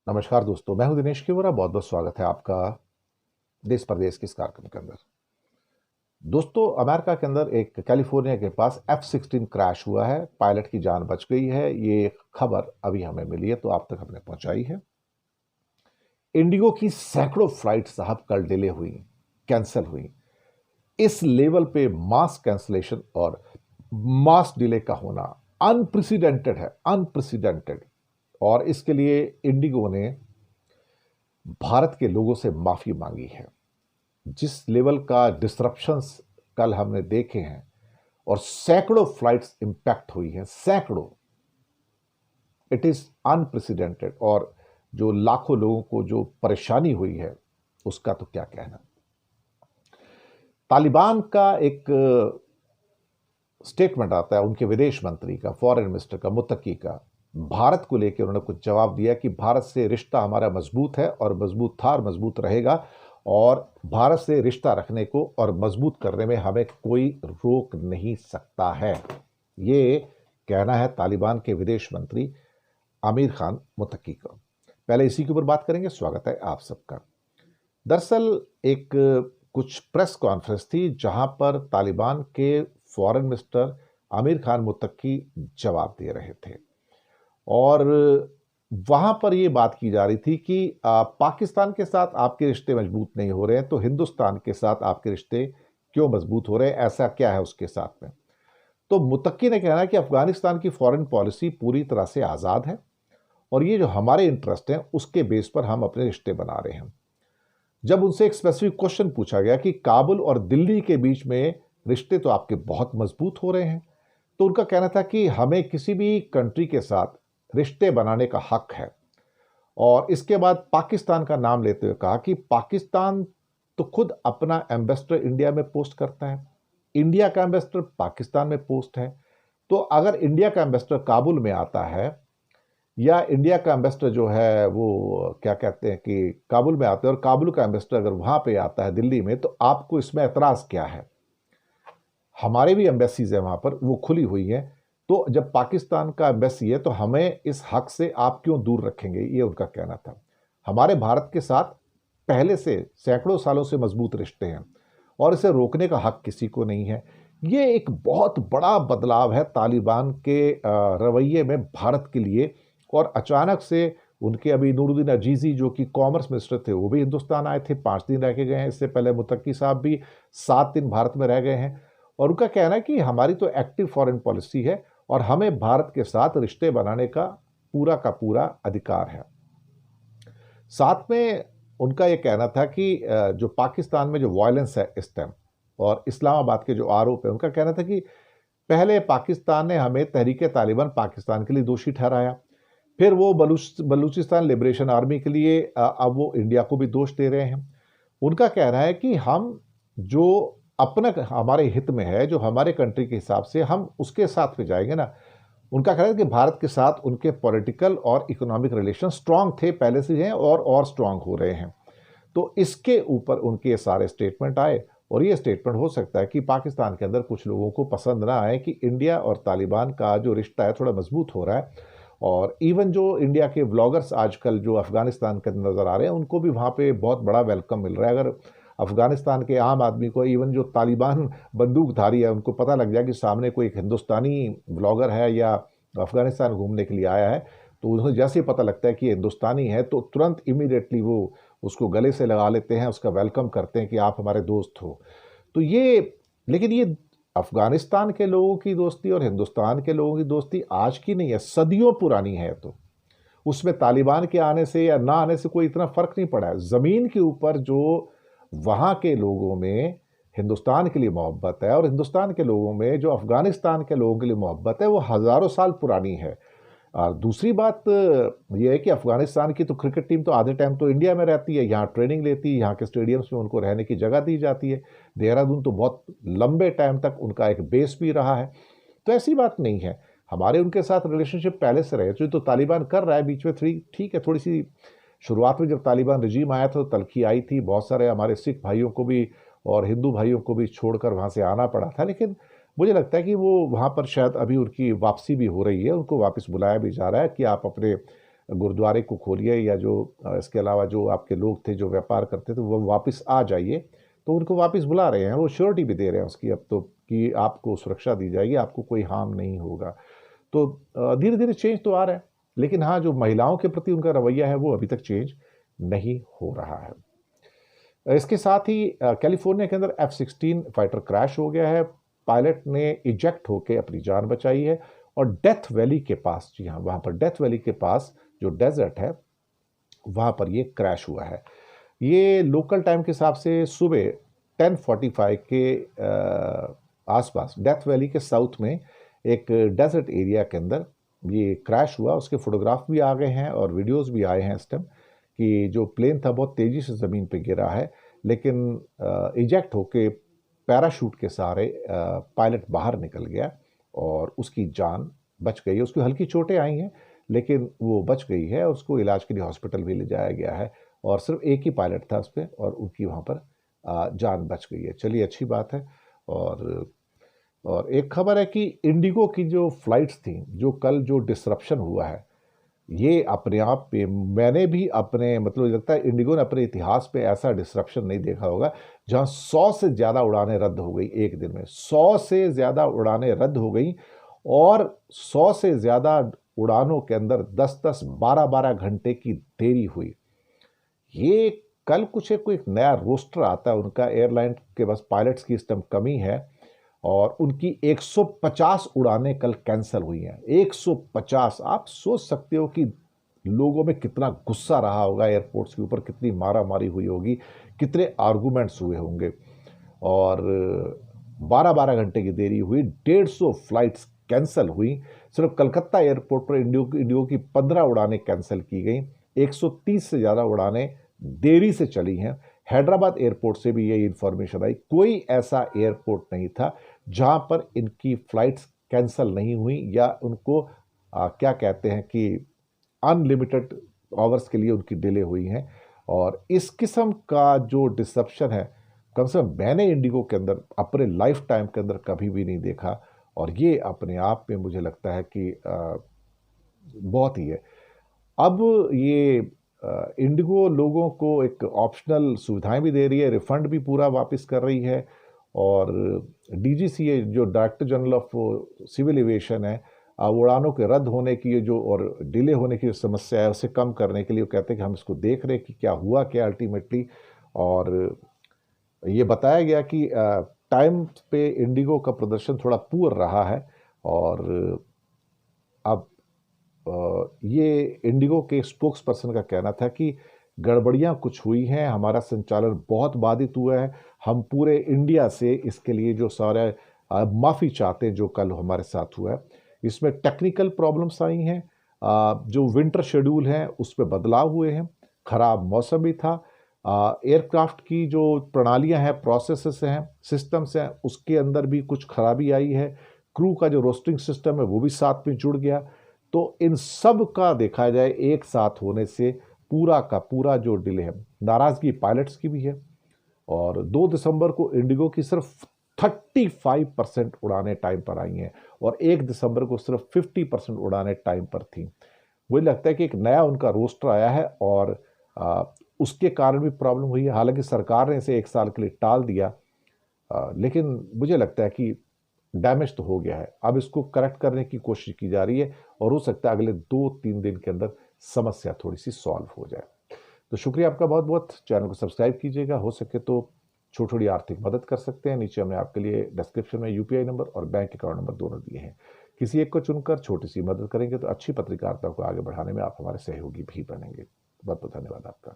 नमस्कार दोस्तों, मैं हूं दिनेश केवरा। बहुत बहुत स्वागत है आपका देश प्रदेश के इस कार्यक्रम के अंदर। दोस्तों, अमेरिका के अंदर एक कैलिफोर्निया के पास F-16 क्रैश हुआ है। पायलट की जान बच गई है। ये खबर अभी हमें मिली है तो आप तक हमने पहुंचाई है। इंडिगो की सैकड़ों फ्लाइट साहब कल डिले हुई, कैंसिल हुई। इस लेवल पे मास कैंसलेशन और मास डिले का होना अनप्रेसिडेंटेड है, अनप्रेसिडेंटेड। और इसके लिए इंडिगो ने भारत के लोगों से माफी मांगी है। जिस लेवल का डिसरप्शंस कल हमने देखे हैं और सैकड़ों फ्लाइट्स इंपैक्ट हुई हैं, सैकड़ों, इट इज अनप्रेसिडेंटेड। और जो लाखों लोगों को जो परेशानी हुई है उसका तो क्या कहना। तालिबान का एक स्टेटमेंट आता है उनके विदेश मंत्री का, फॉरेन मिनिस्टर का, मुत्तकी का। भारत को लेकर उन्होंने कुछ जवाब दिया कि भारत से रिश्ता हमारा मजबूत है और मजबूत था और मजबूत रहेगा, और भारत से रिश्ता रखने को और मजबूत करने में हमें कोई रोक नहीं सकता है। ये कहना है तालिबान के विदेश मंत्री आमिर खान मुत्तकी का। पहले इसी के ऊपर बात करेंगे। स्वागत है आप सबका। दरअसल एक कुछ प्रेस कॉन्फ्रेंस थी जहां पर तालिबान के फॉरेन मिनिस्टर आमिर खान मुत्तकी जवाब दे रहे थे, और वहां पर यह बात की जा रही थी कि पाकिस्तान के साथ आपके रिश्ते मजबूत नहीं हो रहे हैं तो हिंदुस्तान के साथ आपके रिश्ते क्यों मजबूत हो रहे हैं, ऐसा क्या है उसके साथ में। तो मुत्तकी ने कहना है कि अफगानिस्तान की फॉरेन पॉलिसी पूरी तरह से आज़ाद है और ये जो हमारे इंटरेस्ट हैं उसके बेस पर हम अपने रिश्ते बना रहे हैं। जब उनसे एक स्पेसिफिक क्वेश्चन पूछा गया कि काबुल और दिल्ली के बीच में रिश्ते तो आपके बहुत मजबूत हो रहे हैं, तो उनका कहना था कि हमें किसी भी कंट्री के साथ रिश्ते बनाने का हक है। और इसके बाद पाकिस्तान का नाम लेते हुए कहा कि पाकिस्तान तो खुद अपना एम्बेसडर इंडिया में पोस्ट करता है, इंडिया का एम्बेसडर पाकिस्तान में पोस्ट है। तो अगर इंडिया का एम्बेसडर काबुल में आता है या इंडिया का एम्बेसडर जो है वो क्या कहते हैं कि काबुल में आते हैं, और काबुल का एम्बेसडर अगर वहां पे आता है दिल्ली में, तो आपको इसमें एतराज क्या है। हमारे भी एम्बेसीज है वहां पर, वो खुली हुई है। तो जब पाकिस्तान का एम्बेसी है तो हमें इस हक से आप क्यों दूर रखेंगे, ये उनका कहना था। हमारे भारत के साथ पहले से सैकड़ों सालों से मजबूत रिश्ते हैं और इसे रोकने का हक किसी को नहीं है। ये एक बहुत बड़ा बदलाव है तालिबान के रवैये में भारत के लिए। और अचानक से उनके अभी नूरुद्दीन अजीजी जो कि कॉमर्स मिनिस्टर थे वो भी हिंदुस्तान आए थे, 5 दिन रह के गए हैं। इससे पहले मुत्तकी साहब भी 7 दिन भारत में रह गए हैं। और उनका कहना है कि हमारी तो एक्टिव फॉरेन पॉलिसी है और हमें भारत के साथ रिश्ते बनाने का पूरा अधिकार है। साथ में उनका यह कहना था कि जो पाकिस्तान में जो वायलेंस है इस टाइम और इस्लामाबाद के जो आरोप है, उनका कहना था कि पहले पाकिस्तान ने हमें तहरीक तालिबान पाकिस्तान के लिए दोषी ठहराया, फिर वो बलूचिस्तान लिबरेशन आर्मी के लिए अब वो इंडिया को भी दोष दे रहे हैं। उनका कहना है कि हम जो अपना हमारे हित में है, जो हमारे कंट्री के हिसाब से हम उसके साथ में जाएंगे ना। उनका कहना है कि भारत के साथ उनके पॉलिटिकल और इकोनॉमिक रिलेशन स्ट्रांग थे पहले से हैं और स्ट्रांग हो रहे हैं। तो इसके ऊपर उनके सारे स्टेटमेंट आए, और ये स्टेटमेंट हो सकता है कि पाकिस्तान के अंदर कुछ लोगों को पसंद ना आए कि इंडिया और तालिबान का जो रिश्ता है थोड़ा मजबूत हो रहा है। और इवन जो इंडिया के व्लॉगर्स आजकल जो अफगानिस्तान के अंदर नजर आ रहे हैं उनको भी वहाँ पे बहुत बड़ा वेलकम मिल रहा है। अगर अफगानिस्तान के आम आदमी को, इवन जो तालिबान बंदूकधारी है, उनको पता लग जाए कि सामने कोई एक हिंदुस्तानी व्लॉगर है या अफगानिस्तान घूमने के लिए आया है, तो उन्हें जैसे ही पता लगता है कि ये हिंदुस्तानी है तो तुरंत इमीडिएटली वो उसको गले से लगा लेते हैं, उसका वेलकम करते हैं कि आप हमारे दोस्त हो। तो ये, लेकिन ये अफगानिस्तान के लोगों की दोस्ती और हिंदुस्तान के लोगों की दोस्ती आज की नहीं है, सदियों पुरानी है। तो उसमें तालिबान के आने से या ना आने से कोई इतना फर्क नहीं पड़ा है। जमीन के ऊपर जो वहां के लोगों में हिंदुस्तान के लिए मोहब्बत है और हिंदुस्तान के लोगों में जो अफगानिस्तान के लोगों के लिए मोहब्बत है, वो हजारों साल पुरानी है। और दूसरी बात यह है कि अफगानिस्तान की तो क्रिकेट टीम तो आधे टाइम तो इंडिया में रहती है, यहाँ ट्रेनिंग लेती है, यहाँ के स्टेडियम्स में उनको रहने की जगह दी जाती है। देहरादून तो बहुत लंबे टाइम तक उनका एक बेस भी रहा है। तो ऐसी बात नहीं है, हमारे उनके साथ रिलेशनशिप पहले से रहे। तो तालिबान कर रहा है बीच में ठीक है, थोड़ी सी शुरुआत में जब तालिबान रिजीम आया था तो तलखी आई थी, बहुत सारे हमारे सिख भाइयों को भी और हिंदू भाइयों को भी छोड़कर वहाँ से आना पड़ा था। लेकिन मुझे लगता है कि वो वहाँ पर शायद अभी उनकी वापसी भी हो रही है, उनको वापस बुलाया भी जा रहा है कि आप अपने गुरुद्वारे को खोलिए, या जो इसके अलावा जो आपके लोग थे जो व्यापार करते थे वो वापस आ जाइए। तो उनको वापस बुला रहे हैं, वो श्योरिटी भी दे रहे हैं उसकी अब तो, कि आपको सुरक्षा दी जाएगी, आपको कोई हार्म नहीं होगा। तो धीरे धीरे चेंज तो आ रहा है, लेकिन हाँ, जो महिलाओं के प्रति उनका रवैया है वो अभी तक चेंज नहीं हो रहा है। इसके साथ ही कैलिफोर्निया के अंदर F-16 फाइटर क्रैश हो गया है। पायलट ने इजेक्ट होकर अपनी जान बचाई है, और डेथ वैली के पास, जी हाँ, वहां पर डेथ वैली के पास जो डेजर्ट है वहां पर ये क्रैश हुआ है। ये लोकल टाइम के हिसाब से सुबह 10:45 के आसपास डेथ वैली के साउथ में एक डेजर्ट एरिया के अंदर ये क्रैश हुआ। उसके फोटोग्राफ भी आ गए हैं और वीडियोस भी आए हैं इस टाइम, कि जो प्लेन था बहुत तेजी से ज़मीन पे गिरा है, लेकिन इजेक्ट होके पैराशूट के सहारे पायलट बाहर निकल गया और उसकी जान बच गई। उसको हल्की चोटें आई हैं, लेकिन वो बच गई है और उसको इलाज के लिए हॉस्पिटल भी ले जाया गया है। और सिर्फ एक ही पायलट था उस पर, और उनकी वहाँ पर जान बच गई है। चलिए, अच्छी बात है। और एक खबर है कि इंडिगो की जो फ्लाइट्स थी, जो कल जो डिसरप्शन हुआ है, ये अपने आप पे मैंने भी अपने मतलब लगता है इंडिगो ने अपने इतिहास पे ऐसा डिसरप्शन नहीं देखा होगा, जहां 100 से ज़्यादा उड़ानें रद्द हो गई एक दिन में। 100 से ज़्यादा उड़ानें रद्द हो गई, और 100 से ज़्यादा उड़ानों के अंदर 10-10, 12-12 घंटे की देरी हुई। ये कल कुछ एक कोई नया रोस्टर आता है उनका, एयरलाइन के पास पायलट्स की इस टाइम कमी है, और उनकी 150 उड़ानें कल कैंसिल हुई हैं। 150। आप सोच सकते हो कि लोगों में कितना गुस्सा रहा होगा, एयरपोर्ट्स के ऊपर कितनी मारामारी हुई होगी, कितने आर्गूमेंट्स हुए होंगे। और 12-12 घंटे की देरी हुई, 150 फ्लाइट्स कैंसिल हुई। सिर्फ कलकत्ता एयरपोर्ट पर इंडिगो की 15 उड़ानें कैंसिल की गई। 130 से ज़्यादा उड़ानें देरी से चली हैं। हैदराबाद एयरपोर्ट से भी यही इंफॉर्मेशन आई। कोई ऐसा एयरपोर्ट नहीं था जहां पर इनकी फ्लाइट्स कैंसिल नहीं हुई, या उनको क्या कहते हैं कि अनलिमिटेड आवर्स के लिए उनकी डिले हुई हैं। और इस किस्म का जो डिसरप्शन है, कम से कम मैंने इंडिगो के अंदर अपने लाइफ टाइम के अंदर कभी भी नहीं देखा। और ये अपने आप में मुझे लगता है कि बहुत ही है। अब ये इंडिगो लोगों को एक ऑप्शनल सुविधाएं भी दे रही है, रिफंड भी पूरा वापस कर रही है। और डीजीसीए जो director general of civil aviation है, उड़ानों के रद्द होने की जो और डिले होने की जो समस्या है उसे कम करने के लिए वो कहते हैं कि हम इसको देख रहे हैं कि क्या हुआ क्या अल्टीमेटली। और ये बताया गया कि टाइम पे इंडिगो का प्रदर्शन थोड़ा पुअर रहा है। और अब ये इंडिगो के स्पोक्स पर्सन का कहना था कि गड़बड़ियां कुछ हुई हैं, हमारा संचालन बहुत बाधित हुआ है, हम पूरे इंडिया से इसके लिए जो सारे माफ़ी चाहते हैं जो कल हमारे साथ हुआ है। इसमें टेक्निकल प्रॉब्लम्स आई हैं, जो विंटर शेड्यूल है उसमें बदलाव हुए हैं, ख़राब मौसम भी था, एयरक्राफ्ट की जो प्रणालियां हैं, प्रोसेसेस हैं, सिस्टम्स हैं, उसके अंदर भी कुछ खराबी आई है, क्रू का जो रोस्टिंग सिस्टम है वो भी साथ में जुड़ गया। तो इन सब का देखा जाए एक साथ होने से पूरा का पूरा जो डिले है, नाराज़गी पायलट्स की भी है। और 2 दिसंबर को इंडिगो की सिर्फ 35% उड़ानें टाइम पर आई हैं, और 1 दिसंबर को सिर्फ 50% उड़ानें टाइम पर थीं। मुझे लगता है कि एक नया उनका रोस्टर आया है, और उसके कारण भी प्रॉब्लम हुई है। हालांकि सरकार ने इसे 1 साल के लिए टाल दिया, लेकिन मुझे लगता है कि डैमेज तो हो गया है। अब इसको करेक्ट करने की कोशिश की जा रही है, और हो सकता है अगले 2-3 दिन के अंदर समस्या थोड़ी सी सॉल्व हो जाए। तो शुक्रिया आपका बहुत बहुत। चैनल को सब्सक्राइब कीजिएगा, हो सके तो छोटी छोटी आर्थिक मदद कर सकते हैं। नीचे हमने आपके लिए डिस्क्रिप्शन में यूपीआई नंबर और बैंक अकाउंट नंबर दोनों दिए हैं। किसी एक को चुनकर छोटी सी मदद करेंगे तो अच्छी पत्रकारिता को आगे बढ़ाने में आप हमारे सहयोगी भी बनेंगे। बहुत बहुत धन्यवाद आपका।